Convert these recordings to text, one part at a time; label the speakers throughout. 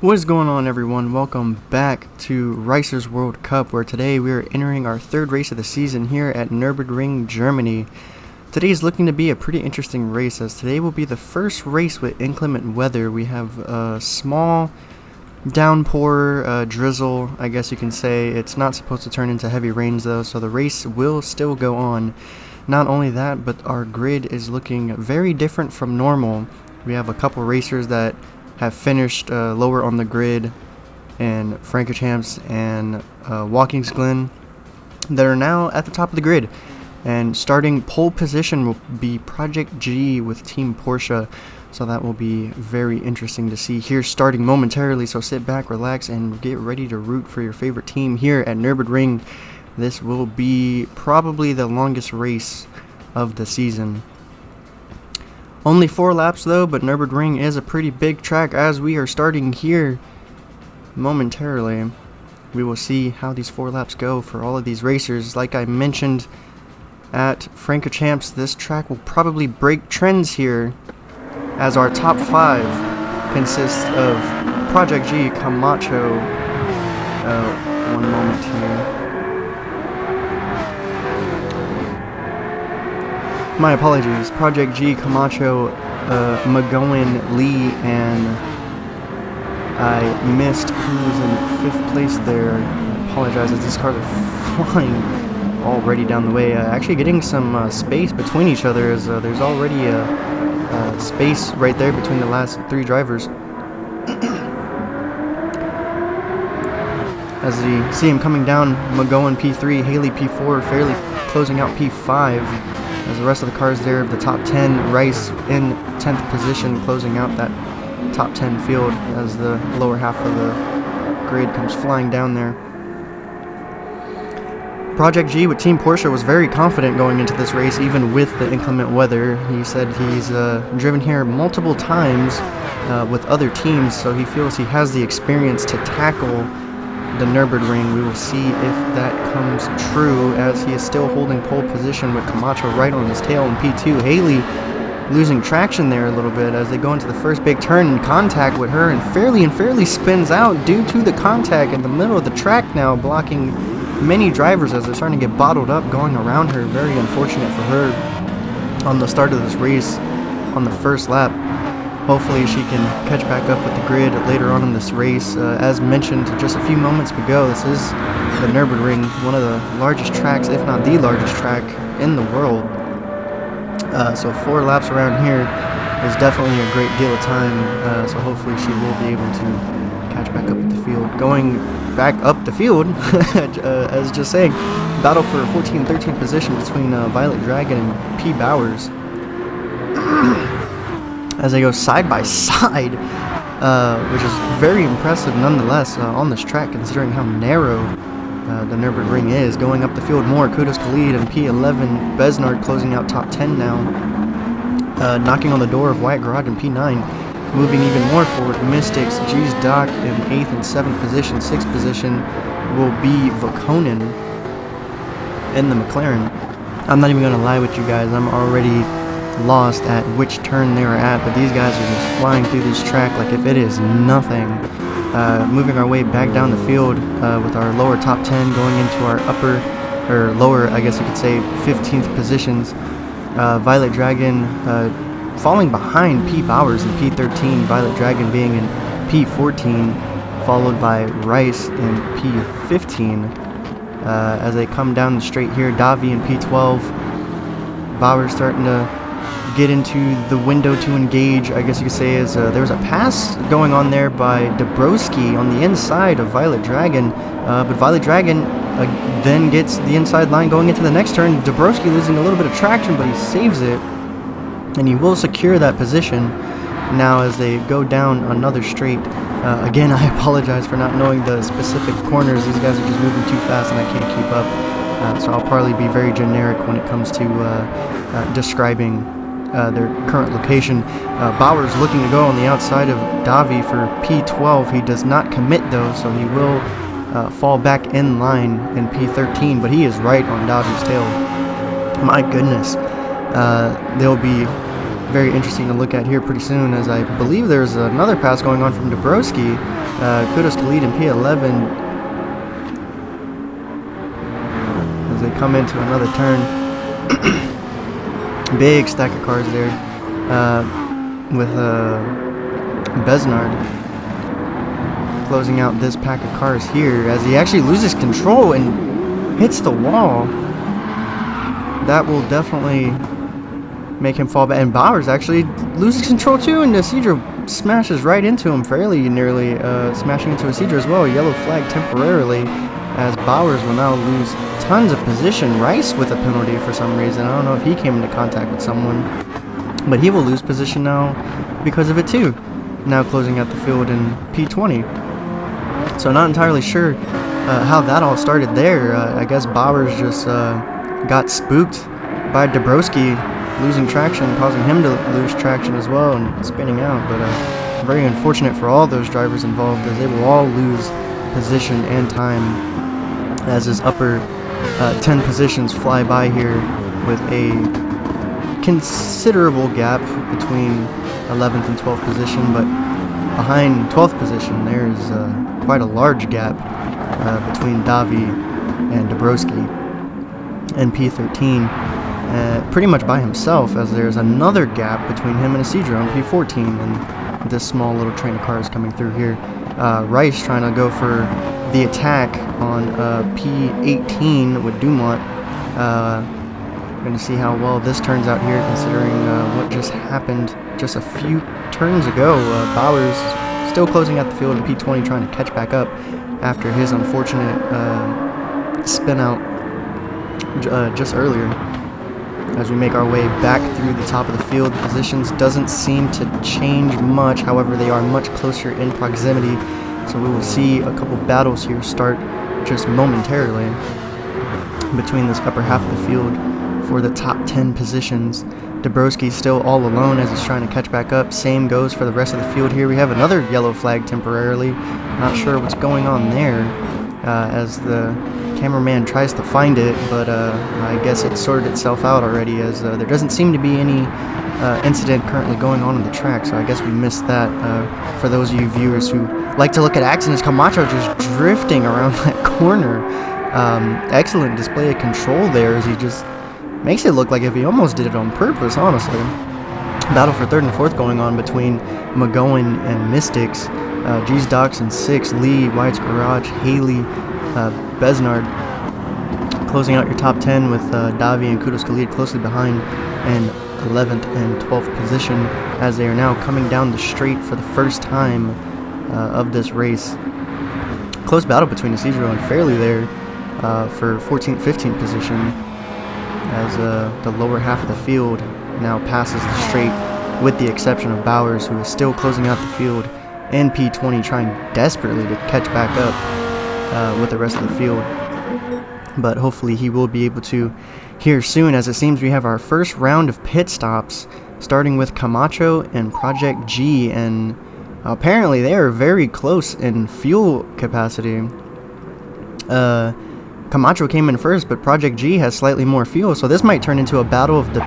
Speaker 1: What is going on, everyone? Welcome back to Racers World Cup, where today we are entering our third race of the season here at Nurburgring, Germany. Today is looking to be a pretty interesting race, as today will be the first race with inclement weather. We have a small downpour, drizzle, I guess you can say. It's not supposed to turn into heavy rains though, so the race will still go on. Not only that, but our grid is looking very different from normal. We have a couple racers that have finished lower on the grid, and Frankochamps and Watkins Glen that are now at the top of the grid. And starting pole position will be Project G with Team Porsche, so that will be very interesting to see here starting momentarily. So sit back, relax, and get ready to root for your favorite team here at Nurburgring. This will be probably the longest race of the season. Only 4 laps though, but Nurburgring is a pretty big track as we are starting here momentarily. We will see how these 4 laps go for all of these racers. Like I mentioned at Frankochamps, this track will probably break trends here, as our top 5 consists of Project G, Camacho, one moment here. My apologies. Project G, Camacho, McGowan, Lee, and I missed who was in 5th place there. I apologize as these cars are flying already down the way. Actually getting some space between each other, as there's already a space right there between the last 3 drivers. As you see him coming down, McGowan P3, Haley P4, Fairley closing out P5. As the rest of the cars there of the top 10, Rice in 10th position, closing out that top 10 field as the lower half of the grid comes flying down there. Project G with Team Porsche was very confident going into this race, even with the inclement weather. He said he's driven here multiple times with other teams, so he feels he has the experience to tackle the Nurburgring. We will see if that comes true, as he is still holding pole position with Camacho right on his tail in P2. Haley losing traction there a little bit as they go into the first big turn in contact with her, and Fairley spins out due to the contact in the middle of the track now, blocking many drivers as they're starting to get bottled up going around her. Very unfortunate for her on the start of this race on the first lap. Hopefully she can catch back up with the grid later on in this race. As mentioned just a few moments ago, this is the Nurburgring, one of the largest tracks, if not the largest track in the world. So 4 laps around here is definitely a great deal of time. So hopefully she will be able to catch back up with the field. Going back up the field, as just saying, battle for 14 and 13 position between Violet Dragon and P. Bowers. As they go side by side, which is very impressive nonetheless on this track, considering how narrow the Nurburgring is. Going up the field more, Kudos Khalid and P11, Besnard closing out top 10 now, knocking on the door of Wyatt Garage in P9, moving even more forward. Mystics, G's Doc in 8th and 7th position. 6th position will be Vokonin in the McLaren. I'm not even going to lie with you guys, I'm already lost at which turn they were at, but these guys are just flying through this track like if it is nothing. Moving our way back down the field with our lower top 10 going into our upper, or lower, I guess you could say, 15th positions. Violet Dragon falling behind P. Bowers in P13, Violet Dragon being in P14, followed by Rice in P15. As they come down the straight here, Davi in P12, Bowers starting to get into the window to engage, I guess you could say, as there was a pass going on there by Dabrowski on the inside of Violet Dragon, but Violet Dragon then gets the inside line going into the next turn. Dabrowski losing a little bit of traction, but he saves it, and he will secure that position now as they go down another straight. Again, I apologize for not knowing the specific corners. These guys are just moving too fast and I can't keep up, so I'll probably be very generic when it comes to describing their current location. Bowers looking to go on the outside of Davi for P12. He does not commit though, so he will fall back in line in P13, but he is right on Davi's tail. My goodness. They'll be very interesting to look at here pretty soon, as I believe there's another pass going on from Dabrowski. Kudos to lead in P11 as they come into another turn. Big stack of cars there with Besnard closing out this pack of cars here as he actually loses control and hits the wall. That will definitely make him fall back. And Bowers actually loses control too, and Isidro smashes right into him, fairly nearly smashing into Isidro as well. Yellow flag temporarily, as Bowers will now lose tons of position. Rice with a penalty for some reason. I don't know if he came into contact with someone, but he will lose position now because of it too. Now closing out the field in P20. So not entirely sure how that all started there. I guess Bowers just got spooked by Dabrowski losing traction, causing him to lose traction as well and spinning out. But very unfortunate for all those drivers involved, as they will all lose position and time as his upper 10 positions fly by here with a considerable gap between 11th and 12th position. But behind 12th position there is quite a large gap between Davi and Dabrowski and P13. Pretty much by himself, as there's another gap between him and Isidro on P14, and this small little train of cars coming through here. Rice trying to go for the attack on P18 with Dumont. Going to see how well this turns out here, considering what just happened just a few turns ago. Bowers still closing out the field in P20, trying to catch back up after his unfortunate spin out just earlier. As we make our way back through the top of the field, the positions doesn't seem to change much. However, they are much closer in proximity, so we will see a couple battles here start just momentarily between this upper half of the field for the top 10 positions. Dabrowski still all alone as he's trying to catch back up. Same goes for the rest of the field here. We have another yellow flag temporarily. Not sure what's going on there as the cameraman tries to find it, but I guess it sorted itself out already, as there doesn't seem to be any incident currently going on the track, so I guess we missed that. For those of you viewers who like to look at accidents, Camacho just drifting around that corner. Excellent display of control there, as he just makes it look like if he almost did it on purpose, honestly. Battle for 3rd and 4th going on between McGowan and Mystics. G's Docks in 6th, Lee, White's Garage, Haley, Besnard closing out your top 10 with Davi and Kudos Khalid closely behind, and 11th and 12th position, as they are now coming down the straight for the first time of this race. Close battle between Isidro and Fairley there for 14th, 15th position, as the lower half of the field now passes the straight, with the exception of Bowers, who is still closing out the field in P20, trying desperately to catch back up with the rest of the field. But hopefully he will be able to here soon, as it seems we have our first round of pit stops, starting with Camacho and Project G, and apparently they are very close in fuel capacity. Camacho came in first, but Project G has slightly more fuel, so this might turn into a battle of the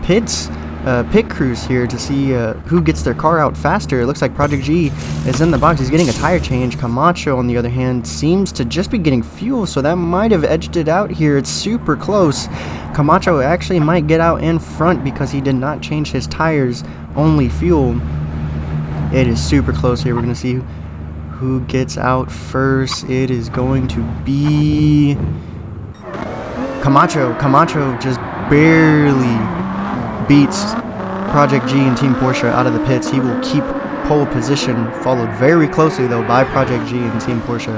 Speaker 1: pit crews here to see who gets their car out faster. It looks like Project G is in the box. He's getting a tire change. Camacho, on the other hand, seems to just be getting fuel, so that might have edged it out here. It's super close. Camacho actually might get out in front because he did not change his tires, only fuel. It is super close here. We're going to see who gets out first. It is going to be Camacho. Camacho just barely beats Project G and Team Porsche out of the pits. He will keep pole position, followed very closely though by Project G and Team Porsche.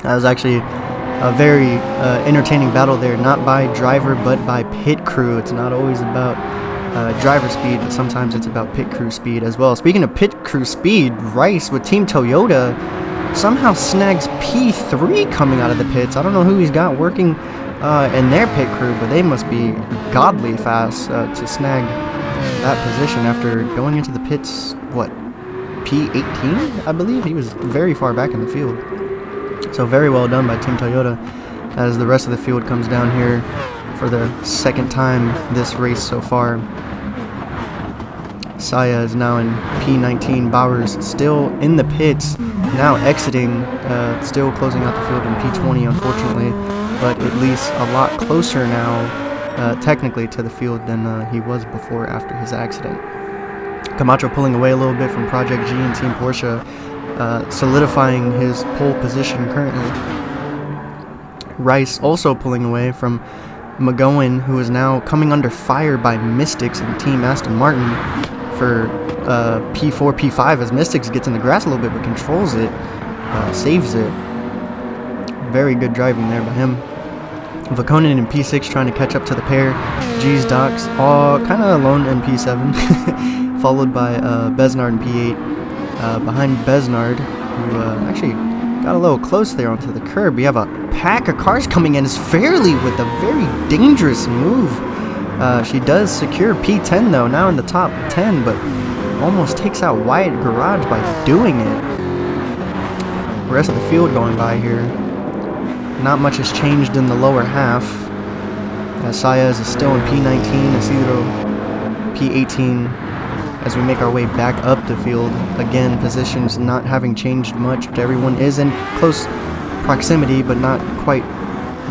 Speaker 1: That was actually a very entertaining battle there, not by driver but by pit crew. It's not always about driver speed, but sometimes it's about pit crew speed as well. Speaking of pit crew speed, Rice with Team Toyota somehow snags P3 coming out of the pits. I don't know who he's got working in their pit crew, but they must be godly fast to snag that position after going into the pits, what, P18, I believe? He was very far back in the field. So very well done by Team Toyota, as the rest of the field comes down here for the second time this race so far. Saya is now in P19. Bowers still in the pits, now exiting, still closing out the field in P20, unfortunately, but at least a lot closer now, technically, to the field than he was before after his accident. Camacho pulling away a little bit from Project G and Team Porsche, solidifying his pole position currently. Rice also pulling away from McGowan, who is now coming under fire by Mystics and Team Aston Martin for P4, P5, as Mystics gets in the grass a little bit but controls it, saves it. Very good driving there by him. Vakonen in P6 trying to catch up to the pair. G's Docs all kind of alone in P7, followed by Besnard in P8. Behind Besnard, who actually got a little close there onto the curb. We have a pack of cars coming in. It's Fairley with a very dangerous move. She does secure P10 though, now in the top 10, but almost takes out Wyatt Garage by doing it. The rest of the field going by here. Not much has changed in the lower half. Sayas is still in P19, Isidro P18. As we make our way back up the field, again, positions not having changed much. Everyone is in close proximity, but not quite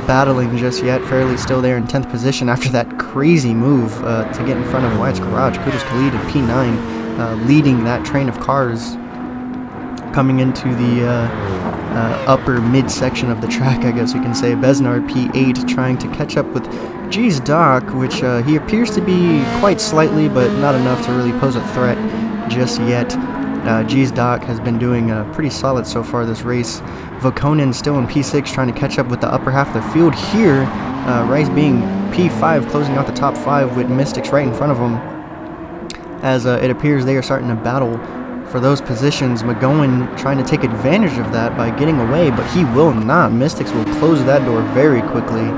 Speaker 1: battling just yet. Fairly still there in 10th position after that crazy move to get in front of Wyatt's Garage. Kudos Khalid in P9, leading that train of cars coming into the upper mid-section of the track, I guess you can say. Besnard P8 trying to catch up with G's Doc, which he appears to be quite slightly, but not enough to really pose a threat just yet. G's Doc has been doing pretty solid so far this race. Vakonen still in P6 trying to catch up with the upper half of the field here. Rice being P5, closing out the top 5 with Mystics right in front of him. As it appears they are starting to battle for those positions. McGowan trying to take advantage of that by getting away, but he will not. Mystics will close that door very quickly.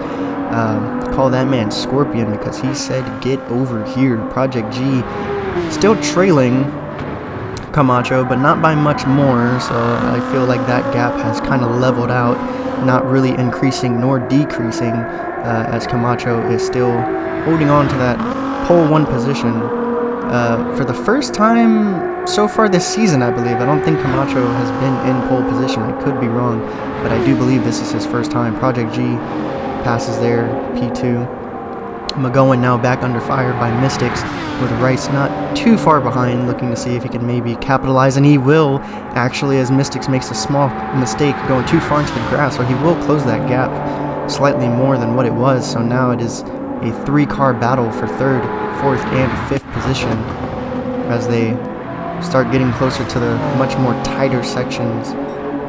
Speaker 1: Call that man Scorpion because he said get over here. Project G still trailing Camacho, but not by much more, so I feel like that gap has kind of leveled out, not really increasing nor decreasing, as Camacho is still holding on to that pole 1 position. For the first time so far this season, I believe. I don't think Camacho has been in pole position. I could be wrong, but I do believe this is his first time. Project G passes there, P2. McGowan now back under fire by Mystics, with Rice not too far behind, looking to see if he can maybe capitalize, and he will, actually, as Mystics makes a small mistake going too far into the grass, so he will close that gap slightly more than what it was. So now it is a 3-car battle for 3rd, 4th, and 5th position as they start getting closer to the much more tighter sections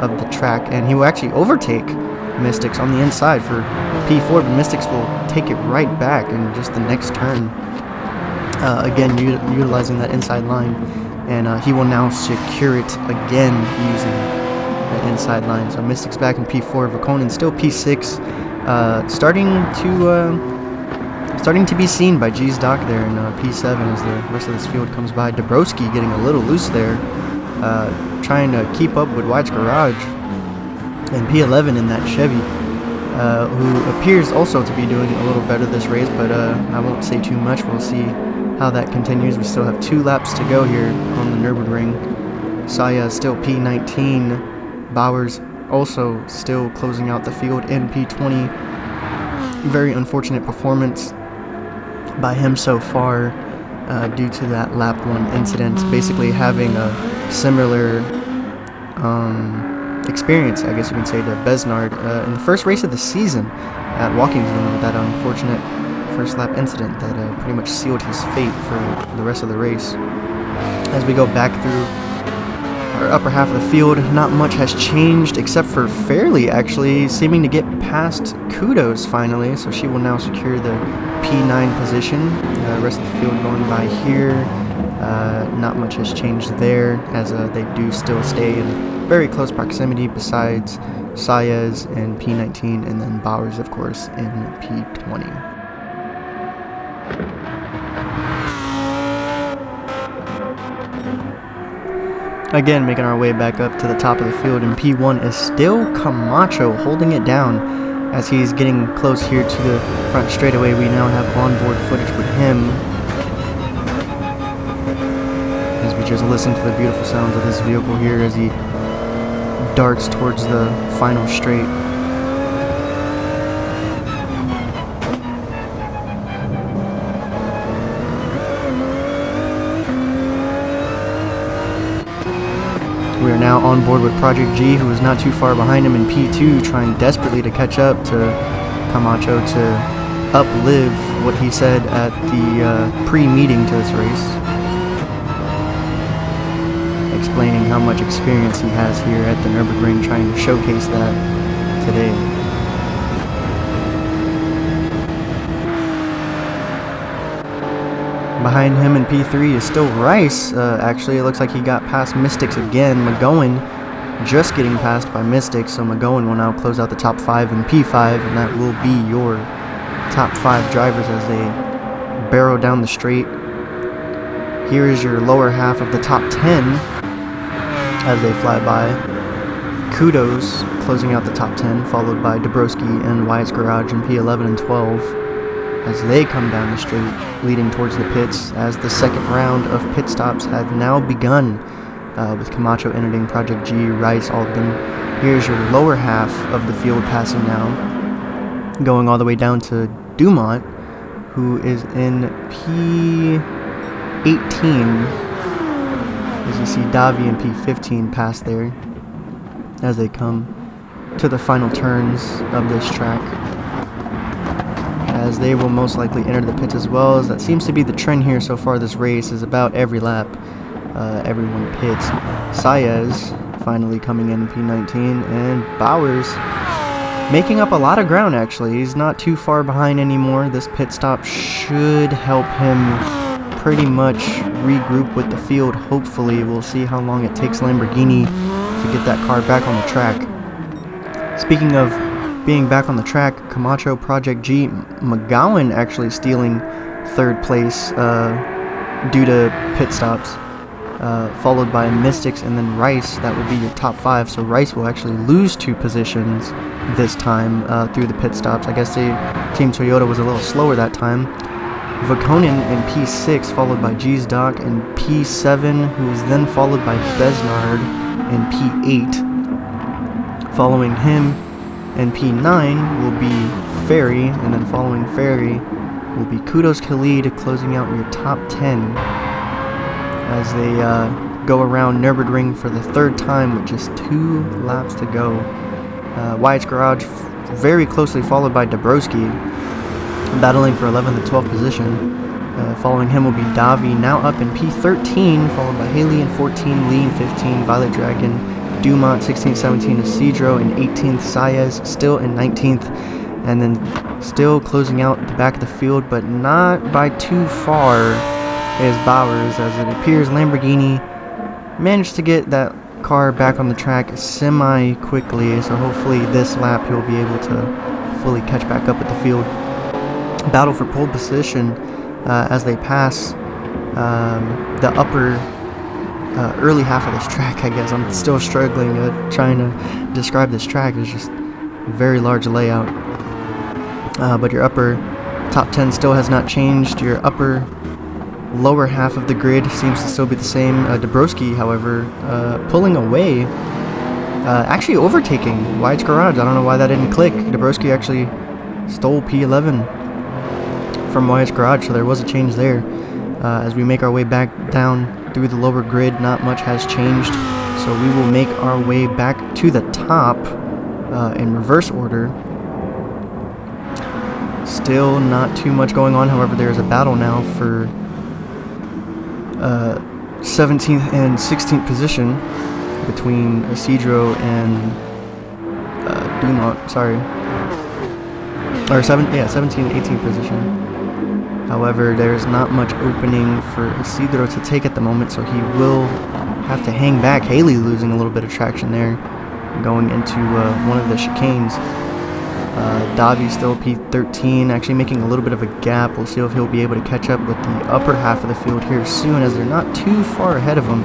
Speaker 1: of the track, and he will actually overtake Mystics on the inside for P4, but Mystics will take it right back in just the next turn. Again, utilizing that inside line, and he will now secure it again using the inside line. So Mystics back in P4, Vakonen still P6, starting to be seen by G's Doc there in P7 as the rest of this field comes by. Dabrowski getting a little loose there, trying to keep up with Wyatt's Garage. And P11 in that Chevy, who appears also to be doing a little better this race, but I won't say too much. We'll see how that continues. We still have 2 laps to go here on the Nurburgring. Saya is still P19. Bowers also still closing out the field in P20. Very unfortunate performance by him so far due to that lap 1 incident, basically having a similar experience, I guess you can say, to Besnard in the first race of the season at Walkington, with that unfortunate first lap incident that pretty much sealed his fate for the rest of the race. As we go back through our upper half of the field, not much has changed except for Fairley actually seeming to get past Kudos finally, so she will now secure the P9 position. The rest of the field going by here, not much has changed there, as they do still stay in very close proximity, besides Sayas in P19 and then Bowers, of course, in P20. Again, making our way back up to the top of the field, and P1 is still Camacho holding it down as he's getting close here to the front straightaway. We now have onboard footage with him. could just listen to the beautiful sounds of this vehicle here as he darts towards the final straight. We are now on board with Project G, who is not too far behind him in P2, trying desperately to catch up to Camacho to uplive what he said at the pre-meeting to this race, explaining how much experience he has here at the Nurburgring, trying to showcase that today. Behind him in P3 is still Rice. Actually, it looks like he got past Mystics again. McGowan just getting passed by Mystics, so McGowan will now close out the top 5 in P5, and that will be your top 5 drivers as they barrel down the straight. Here is your lower half of the top 10 as they fly by. Kudos closing out the top 10, followed by Dabrowski and Wyatt's Garage in P11 and 12 as they come down the straight, leading towards the pits as the second round of pit stops have now begun, with Camacho entering Project G, Rice, Albin. Here's your lower half of the field passing now, going all the way down to Dumont, who is in P18, as you see Davi in P15 pass there as they come to the final turns of this track, as they will most likely enter the pits as well, as that seems to be the trend here so far this race, is about every lap everyone pits. Saez finally coming in P19, and Bowers making up a lot of ground actually. He's not too far behind anymore. This pit stop should help him pretty much regroup with the field, hopefully. We'll see how long it takes Lamborghini to get that car back on the track. Speaking of being back on the track, Camacho, Project G, McGowan actually stealing third place due to pit stops, followed by Mystics and then Rice. That would be your top 5, so Rice will actually lose 2 positions this time through the pit stops. I guess Team Toyota was a little slower that time. Vakonin in P6, followed by G's Doc in P7, who is then followed by Besnard in P8. Following him in P9 will be Ferry, and then following Ferry will be Kudos Khalid, closing out your top 10 as they go around Nurburgring for the 3rd time with just 2 laps to go. Wyatt's Garage very closely followed by Dabrowski, battling for 11th and 12th position. Following him will be Davi, now up in P13, followed by Haley in 14, Lee in 15, Violet Dragon, Dumont 16th, 17th, Isidro in 18th, Saez still in 19th, and then still closing out the back of the field, but not by too far, is Bowers, as it appears Lamborghini managed to get that car back on the track semi-quickly, so hopefully this lap he'll be able to fully catch back up with the field. Battle for pole position as they pass the upper early half of this track, I guess. I'm still struggling trying to describe this track. It's just a very large layout. But your upper top 10 still has not changed. Your upper lower half of the grid seems to still be the same. Dabrowski, however, pulling away, actually overtaking Wyatt's Garage. I don't know why that didn't click. Dabrowski actually stole P11 from Wyatt's Garage, so there was a change there. As we make our way back down through the lower grid, not much has changed, so we will make our way back to the top in reverse order. Still not too much going on, however there is a battle now for 17th and 16th position between Isidro and Dumont, sorry. Or 17th and 18th position. However, there's not much opening for Isidro to take at the moment, so he will have to hang back. Haley losing a little bit of traction there, going into one of the chicanes. Davi still P13, actually making a little bit of a gap. We'll see if he'll be able to catch up with the upper half of the field here soon, as they're not too far ahead of him.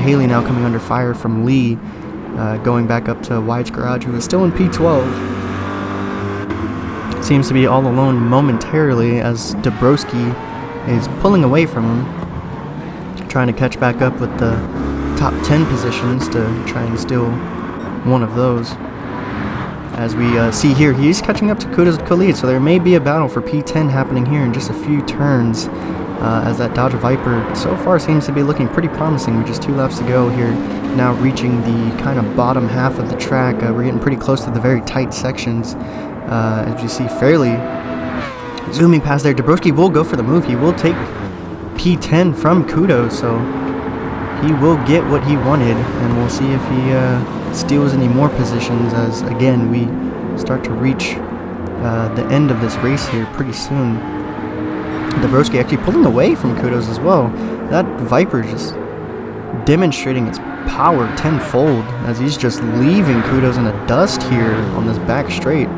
Speaker 1: Haley now coming under fire from Lee, going back up to Wyatt's Garage, who is still in P12. Seems to be all alone momentarily as Dabrowski is pulling away from him, trying to catch back up with the top 10 positions to try and steal one of those. As we see here, he's catching up to Kudos Khalid, so there may be a battle for P10 happening here in just a few turns, as that Dodge Viper so far seems to be looking pretty promising with just 2 laps to go here, now reaching the kind of bottom half of the track. We're getting pretty close to the very tight sections, as you see, fairly zooming past there. Dabrowski will go for the move. He will take P10 from Kudos, so he will get what he wanted, and we'll see if he steals any more positions as, again, we start to reach the end of this race here pretty soon. Dabrowski actually pulling away from Kudos as well. That Viper just demonstrating its power tenfold as he's just leaving Kudos in the dust here on this back straight,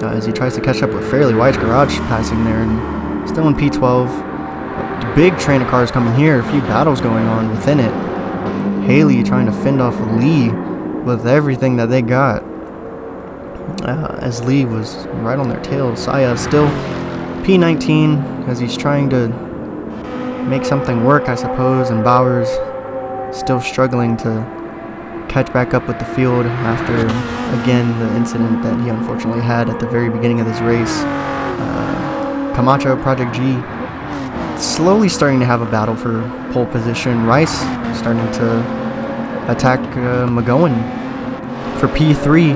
Speaker 1: as he tries to catch up with Fairley. White's Garage passing there and still in P12. Big train of cars coming here, a few battles going on within it. Haley trying to fend off Lee with everything that they got, as Lee was right on their tail. Saya still P19 as he's trying to make something work, I suppose, and Bowers still struggling to catch back up with the field after, again, the incident that he unfortunately had at the very beginning of this race. Camacho, Project G, slowly starting to have a battle for pole position. Rice starting to attack McGowan for P3.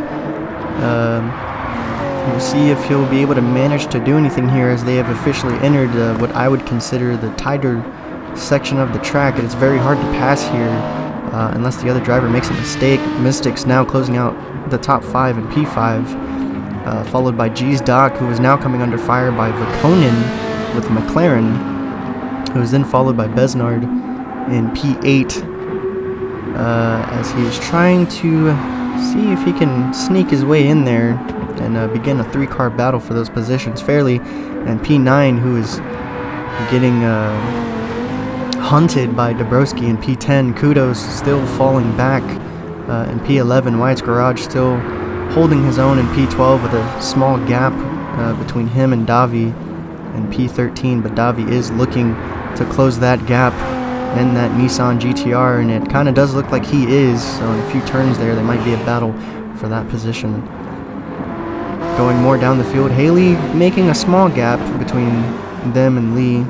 Speaker 1: We'll see if he'll be able to manage to do anything here, as they have officially entered what I would consider the tighter section of the track. And it's very hard to pass here unless the other driver makes a mistake. Mystics now closing out the top 5 in P5, followed by G's Doc, who is now coming under fire by Vakonin with McLaren, who is then followed by Besnard in P8, as he is trying to see if he can sneak his way in there and begin a 3-car battle for those positions. Fairley and P9, who is getting hunted by Dabrowski in P10. Kudos still falling back in P11. Wyatt's Garage still holding his own in P12 with a small gap between him and Davi in P13, but Davi is looking to close that gap in that Nissan GTR, and it kind of does look like he is, so in a few turns there might be a battle for that position. Going more down the field, Haley making a small gap between them and Lee,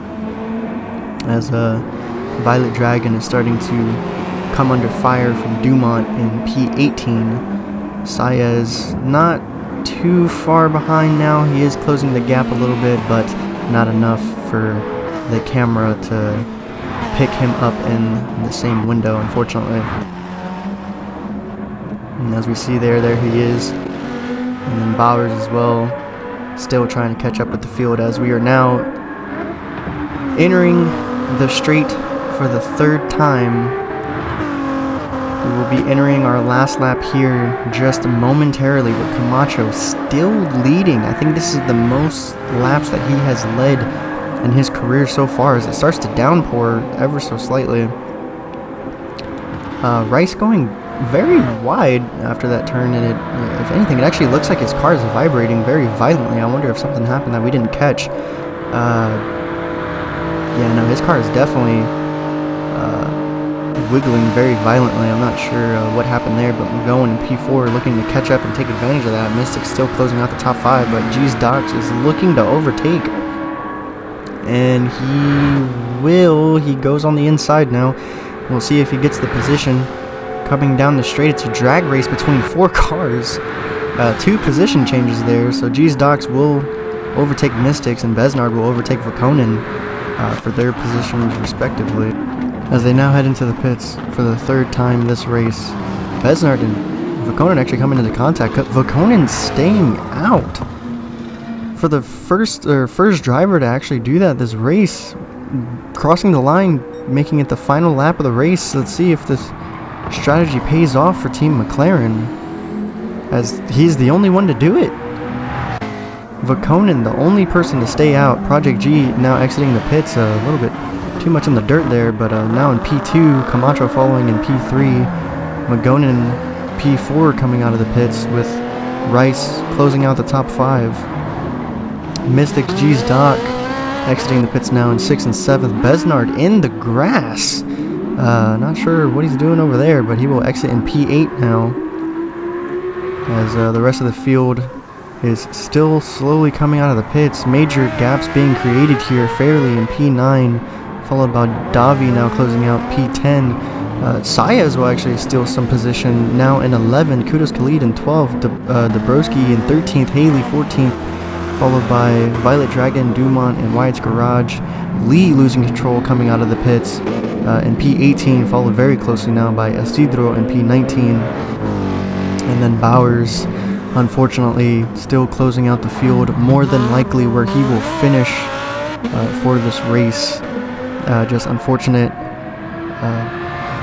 Speaker 1: as Violet Dragon is starting to come under fire from Dumont in P18. Saya is not too far behind now. He is closing the gap a little bit, but not enough for the camera to pick him up in the same window, unfortunately. And as we see there he is. And then Bowers as well, still trying to catch up with the field, as we are now entering the straight for the 3rd time. We will be entering our last lap here just momentarily, with Camacho still leading. I think this is the most laps that he has led in his career so far, as it starts to downpour ever so slightly. Rice going very wide after that turn, and if anything, it actually looks like his car is vibrating very violently. I wonder if something happened that we didn't catch. Yeah, no, his car is definitely wiggling very violently. I'm not sure what happened there, but we're going in P4 looking to catch up and take advantage of that. Mystic still closing out the top 5, but G's Docs is looking to overtake, and he goes on the inside now. We'll see if he gets the position. Coming down the straight, it's a drag race between 4 cars. 2 position changes there, so G's Docs will overtake Mystics, and Besnard will overtake Vakonin for their positions respectively. As they now head into the pits for the 3rd time this race, Besnard and Vakonin actually coming into contact. Vakonin staying out for the first driver to actually do that this race, crossing the line, making it the final lap of the race. Let's see if this strategy pays off for Team McLaren, as he's the only one to do it. Vakonin, the only person to stay out. Project G now exiting the pits, a little bit too much in the dirt there, but now in P2, Camacho following in P3, McGonin P4 coming out of the pits, with Rice closing out the top 5. Mystics, G's Doc exiting the pits now in 6th and 7th. Besnard in the grass. Not sure what he's doing over there, but he will exit in P8 now, as the rest of the field is still slowly coming out of the pits. Major gaps being created here. Fairley in P9, followed by Davi now closing out P10. Saez will actually steal some position now in 11. Kudos Khalid in 12th. Dabrowski in 13th. Haley 14th, followed by Violet Dragon, Dumont, and Wyatt's Garage. Lee losing control coming out of the pits in P18, followed very closely now by Isidro in P19. And then Bowers, unfortunately, still closing out the field, more than likely where he will finish for this race. Just unfortunate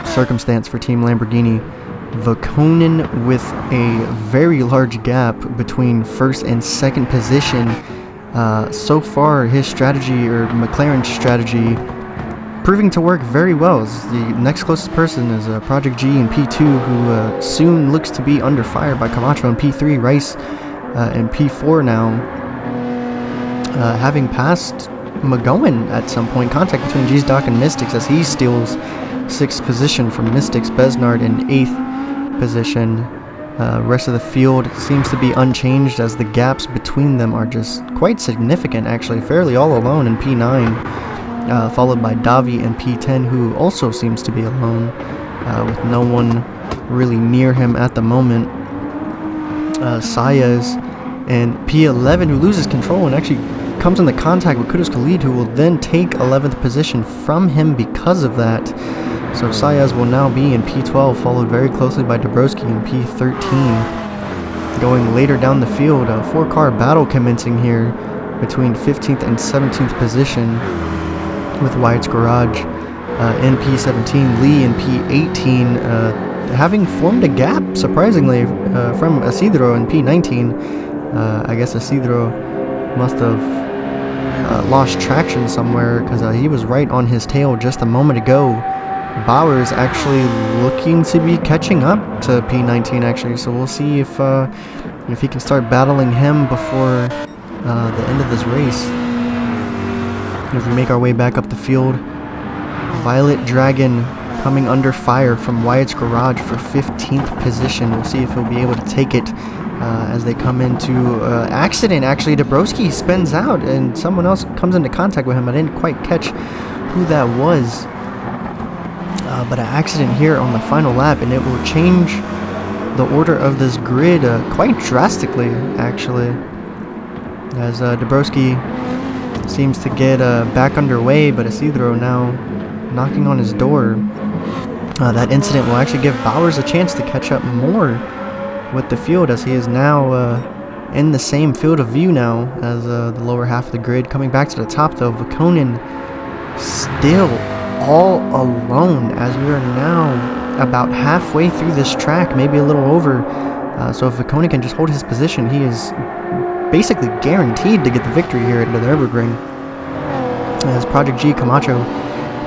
Speaker 1: circumstance for Team Lamborghini. Vakkonen with a very large gap between 1st and 2nd position. So far, his strategy, or McLaren's strategy, proving to work very well. The next closest person is Project G in P2, who soon looks to be under fire by Camacho in P3. Rice in P4 now, having passed McGowan at some point. Contact between G's Doc and Mystics as he steals 6th position from Mystics. Besnard in 8th position. Rest of the field seems to be unchanged, as the gaps between them are just quite significant, actually. Fairly all alone in P9, followed by Davi in P10, who also seems to be alone, with no one really near him at the moment. Saez in P11, who loses control and actually comes into contact with Kudos Khalid, who will then take 11th position from him because of that. So Saez will now be in P12, followed very closely by Dabrowski in P13. Going later down the field, a 4-car battle commencing here between 15th and 17th position, with Wyatt's Garage in P17, Lee in P18, having formed a gap, surprisingly, from Isidro in P19. I guess Isidro must have lost traction somewhere, because he was right on his tail just a moment ago. Bowers actually looking to be catching up to P19, actually, so we'll see if he can start battling him before the end of this race. As we make our way back up the field, Violet Dragon coming under fire from Wyatt's Garage for 15th position. We'll see if he'll be able to take it as they come into accident. Actually, Dabrowski spins out and someone else comes into contact with him. I didn't quite catch who that was, but an accident here on the final lap, and it will change the order of this grid quite drastically, actually, as Dabrowski seems to get back underway, but Isidro now knocking on his door. That incident will actually give Bowers a chance to catch up more with the field, as he is now in the same field of view now as the lower half of the grid. Coming back to the top, though, Vakkonen still all alone, as we are now about halfway through this track, maybe a little over. So if Vakkonen can just hold his position, he is basically guaranteed to get the victory here at the Nurburgring. As Project G, Camacho,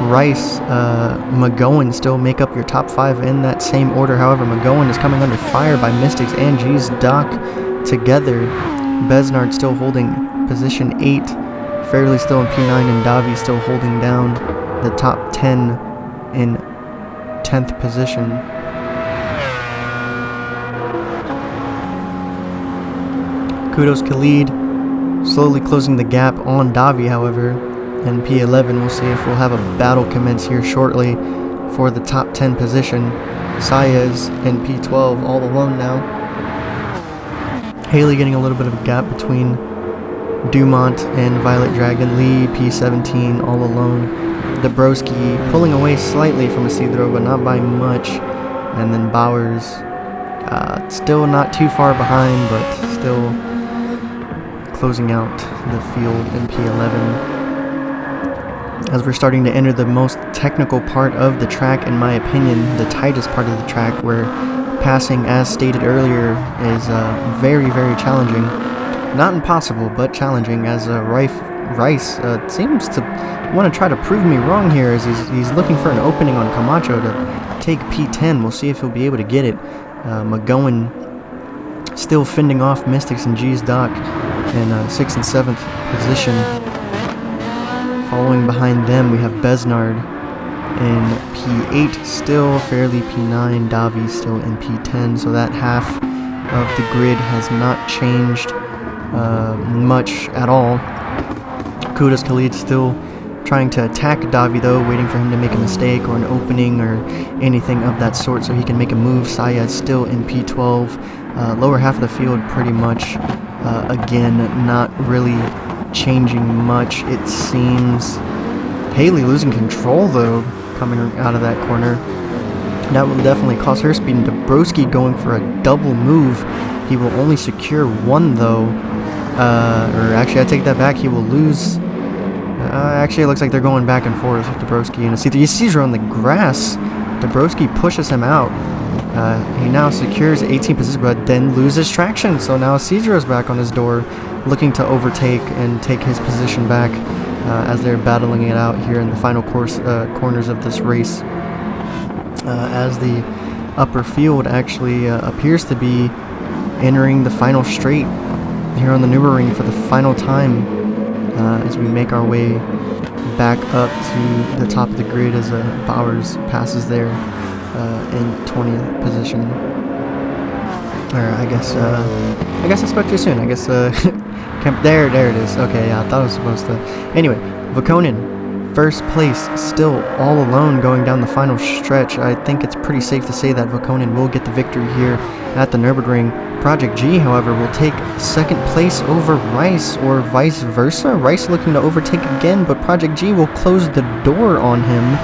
Speaker 1: Rice, McGowan still make up your top 5 in that same order. However, McGowan is coming under fire by Mystics and G's Doc together. Besnard still holding position 8. Fairley still in P9, and Davi still holding down the top 10 in 10th position. Kudos Khalid slowly closing the gap on Davi, however, in P11. We'll see if we'll have a battle commence here shortly for the top 10 position. Saez in P12 all alone now. Haley getting a little bit of a gap between Dumont and Violet Dragon. Lee P17 all alone. Dabrowski pulling away slightly from Isidro, but not by much. And then Bowers still not too far behind, but still closing out the field in P11. As we're starting to enter the most technical part of the track, in my opinion, the tightest part of the track, where passing, as stated earlier, is very, very challenging. Not impossible, but challenging, as Rice seems to want to try to prove me wrong here, as he's looking for an opening on Camacho to take P10. We'll see if he'll be able to get it. McGowan still fending off Mystics and G's Doc in 6th and 7th position. Following behind them, we have Besnard in P8 still, Fairley P9, Davi still in P10, so that half of the grid has not changed much at all. Kudos Khalid still trying to attack Davi though, waiting for him to make a mistake or an opening or anything of that sort so he can make a move. Saya is still in P12. Lower half of the field pretty much, again, not really changing much it seems. Haley losing control though, coming out of that corner. That will definitely cost her speed, and Dabrowski going for a double move. He will only secure one though. Or actually I take that back, he will lose. Actually, it looks like they're going back and forth with Dabrowski and Isidro on the grass. Dabrowski pushes him out. He now secures 18 position, but then loses traction. So now Isidro's back on his door, looking to overtake and take his position back as they're battling it out here in the final corners of this race. As the upper field actually appears to be entering the final straight here on the Nurburgring for the final time. As we make our way back up to the top of the grid as Bowers passes there in 20th position. Or I guess I spoke too soon. I guess there it is. Okay, yeah, I thought I was supposed to. Anyway, Vakonen, first place, still all alone going down the final stretch. I think it's pretty safe to say that Vakonen will get the victory here at the Nurburgring. Project G, however, will take second place over Rice, or vice versa. Rice looking to overtake again, but Project G will close the door on him.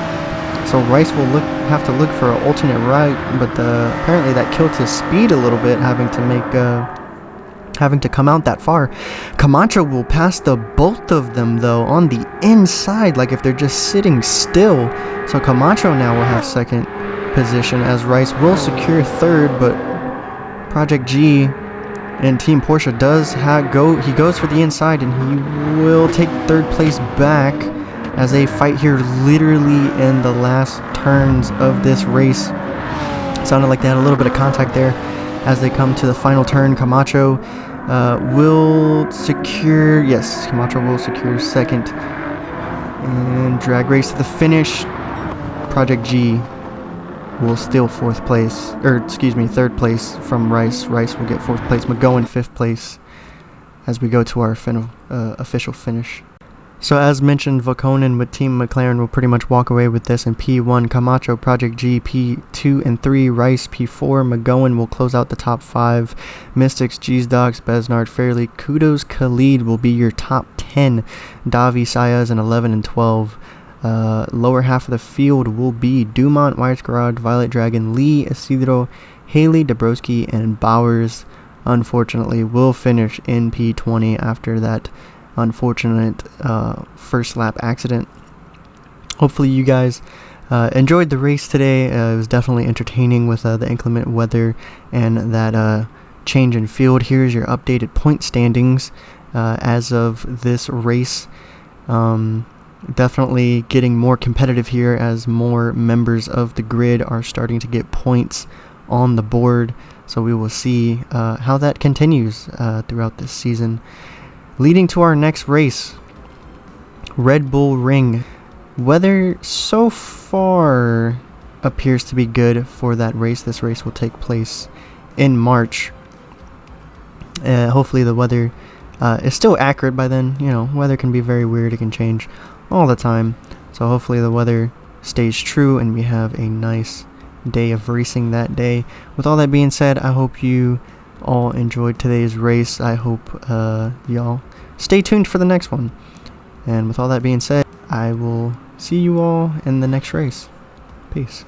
Speaker 1: So Rice will have to look for an alternate ride, but apparently that killed his speed a little bit, having to come out that far. Camacho will pass the both of them though on the inside, like if they're just sitting still. So Camacho now will have second position, as Rice will secure third, but Project G and Team Porsche he goes for the inside, and he will take third place back as they fight here literally in the last turns of this race. Sounded like they had a little bit of contact there as they come to the final turn. Camacho will secure, yes, Camacho will secure second, and drag race to the finish. Project G will steal third place from Rice. Rice will get fourth place. McGowan fifth place as we go to our official finish. So as mentioned, Vakonen with Team McLaren will pretty much walk away with this in P1. Camacho, Project G, P2 and 3. Rice, P4. McGowan will close out the top 5. Mystics, G's Dogs, Besnard, Fairley, Kudos, Khalid will be your top 10. Davi, Sayaz, and 11 and 12. Lower half of the field will be Dumont, Wyatt's Garage, Violet Dragon, Lee, Isidro, Haley, Dabrowski, and Bowers, unfortunately, will finish in P20 after that unfortunate first lap accident. Hopefully you guys enjoyed the race today. It was definitely entertaining with the inclement weather and that change in field. Here's your updated point standings as of this race. Definitely getting more competitive here as more members of the grid are starting to get points on the board. So we will see how that continues throughout this season. Leading to our next race, Red Bull Ring. Weather so far appears to be good for that race. This race will take place in March. Hopefully the weather is still accurate by then. You know, weather can be very weird. It can change all the time. So hopefully the weather stays true and we have a nice day of racing that day. With all that being said, I hope you all enjoyed today's race. I hope y'all stay tuned for the next one. And with all that being said, I will see you all in the next race. Peace.